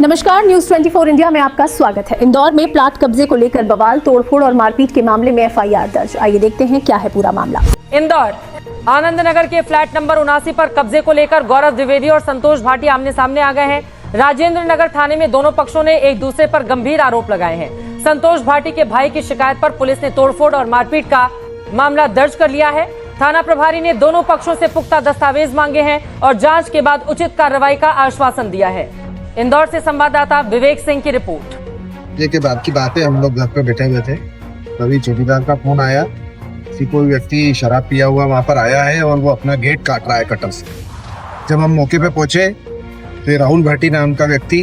नमस्कार, news 24 India में आपका स्वागत है। इंदौर में प्लाट कब्जे को लेकर बवाल, तोड़फोड़ और मारपीट के मामले में एफआईआर दर्ज। आइए देखते हैं क्या है पूरा मामला। इंदौर आनंद नगर के फ्लैट नंबर 79 पर कब्जे को लेकर गौरव द्विवेदी और संतोष भाटी आमने सामने आ गए हैं। राजेंद्र नगर थाने में दोनों पक्षों ने एक दूसरे पर गंभीर आरोप लगाए हैं। संतोष भाटी के भाई की शिकायत पर पुलिस ने तोड़फोड़ और मारपीट का मामला दर्ज कर लिया है। थाना प्रभारी ने दोनों पक्षों से पुख्ता दस्तावेज मांगे हैं और जांच के बाद उचित कार्रवाई का आश्वासन दिया है। इंदौर से संवाददाता विवेक सिंह की रिपोर्ट। ये के बाद की बात है, हम लोग घर पे बैठे हुए थे, तभी चौकीदार का फोन आया कि कोई व्यक्ति शराब पिया हुआ वहाँ पर आया है और वो अपना गेट काट रहा है कटर से। जब हम मौके पे पहुंचे तो राहुल भाटी नाम का व्यक्ति,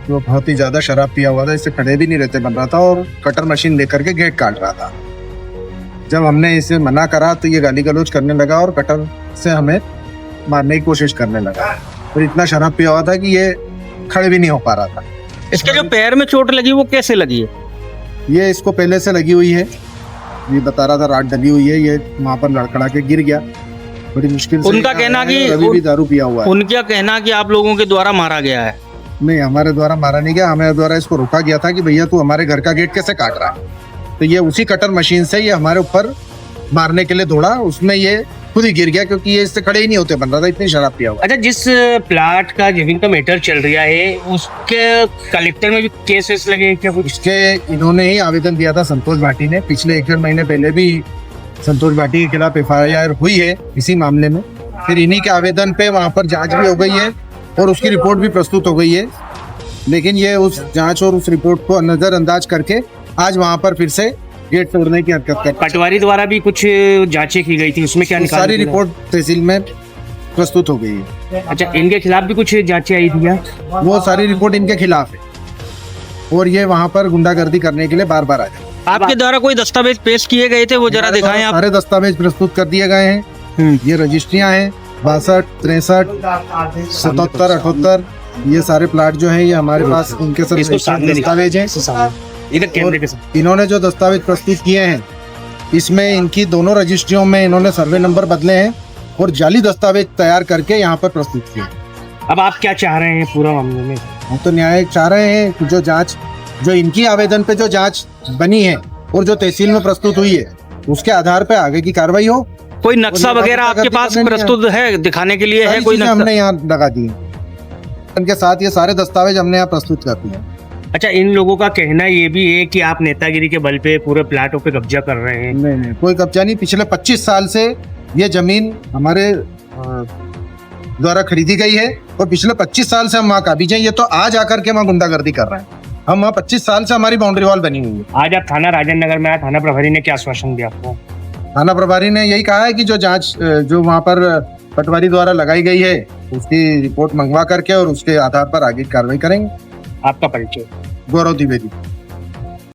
जो बहुत ही ज्यादा शराब पिया हुआ था, इससे खड़े भी नहीं रहते बन रहा था और कटर मशीन लेकर के गेट काट रहा था। जब हमने इसे मना करा तो ये गाली गलौज करने लगा और कटर से हमें मारने की कोशिश करने लगा। और इतना शराब पिया हुआ था कि ये खड़े भी नहीं हो पा रहा था। इसके जो पैर में चोट लगी वो कैसे लगी है? ये इसको पहले से लगी हुई है, ये बता रहा था, राड डली हुई है। ये वहाँ पर लड़खड़ा के गिर गया बड़ी मुश्किल से। उनका कहना कि अभी भी दारू पिया हुआ है। उनका कहना कि आप लोगों के द्वारा मारा गया है। नहीं, हमारे द्वारा मारा नहीं गया, हमारे द्वारा इसको रोका गया था कि भैया तू हमारे घर का गेट कैसे काट रहा है। तो ये उसी कटर मशीन से ये हमारे ऊपर मारने के लिए दौड़ा, उसमें ये खुद ही गिर गया क्योंकि ये इससे खड़े ही नहीं होते बन रहा था, इतनी शराब पिया हुआ। अच्छा, जिस प्लाट का जमीन का मैटर चल रहा है उसके कलेक्टर में भी केसेस लगे हैं क्या कुछ? इसके इन्होंने ही आवेदन दिया था संतोष भाटी ने। पिछले 1-1.5 महीने पहले भी संतोष भाटी के खिलाफ एफआईआर हुई है इसी मामले में। फिर इन्हीं के आवेदन पे वहाँ पर जांच भी हो गई है और उसकी रिपोर्ट भी प्रस्तुत हो गई है। लेकिन ये उस जांच और उस रिपोर्ट को नजरअंदाज करके आज वहाँ पर फिर से गेट तोड़ने की हरकत कर। पटवारी द्वारा भी कुछ जांचें की गई थी, उसमें क्या निकाला? सारी रिपोर्ट तहसील में प्रस्तुत हो गई है। अच्छा, इनके खिलाफ भी कुछ जांचें आई थी क्या? वो सारी रिपोर्ट इनके खिलाफ है और ये वहाँ पर गुंडागर्दी करने के लिए बार बार आ जाए। आपके द्वारा कोई दस्तावेज पेश किए गए थे, वो जरा दिखाएं आप। सारे दस्तावेज प्रस्तुत कर दिए गए हैं। ये रजिस्ट्रियाँ हैं 62, 63, 77, 78। ये सारे प्लाट जो हैं ये हमारे पास उनके सब दस्तावेज हैं। इन्होंने जो दस्तावेज प्रस्तुत किए हैं इसमें इनकी दोनों रजिस्ट्रियों में इन्होंने सर्वे नंबर बदले हैं और जाली दस्तावेज तैयार करके यहाँ पर प्रस्तुत किए। अब आप क्या चाह रहे हैं पूरा मामले में? हम तो न्याय चाह रहे हैं कि जो जांच, जो इनकी आवेदन पे जो जांच बनी है और जो तहसील में प्रस्तुत हुई है उसके आधार पे आगे की कार्रवाई हो। कोई नक्शा वगैरह आपके पास प्रस्तुत है दिखाने के लिए? है कोई नक्शा? हमने यहाँ लगा दिए, उनके साथ ये सारे दस्तावेज हमने यहाँ प्रस्तुत कर दिए। अच्छा, इन लोगों का कहना ये भी है कि आप नेतागिरी के बल पे पूरे प्लाटों पे कब्जा कर रहे हैं। नहीं, कोई कब्जा नहीं। पिछले 25 साल से ये जमीन हमारे द्वारा खरीदी गई है और पिछले 25 साल से हम वहाँ काबिज हैं। ये तो आज आकर के वहाँ गुंडागर्दी कर रहे हैं। हम वहाँ 25 साल से हमारी बाउंड्री वॉल बनी हुई है। आज आप थाना राजेंद्र नगर में आए, थाना प्रभारी ने क्या आश्वासन दिया आपको? थाना प्रभारी ने यही कहा है कि जो जांच जो वहाँ पर पटवारी द्वारा लगाई गई है उसकी रिपोर्ट मंगवा करके और उसके आधार पर आगे कार्रवाई करेंगे। आपका परिचय? गौरव द्विवेदी।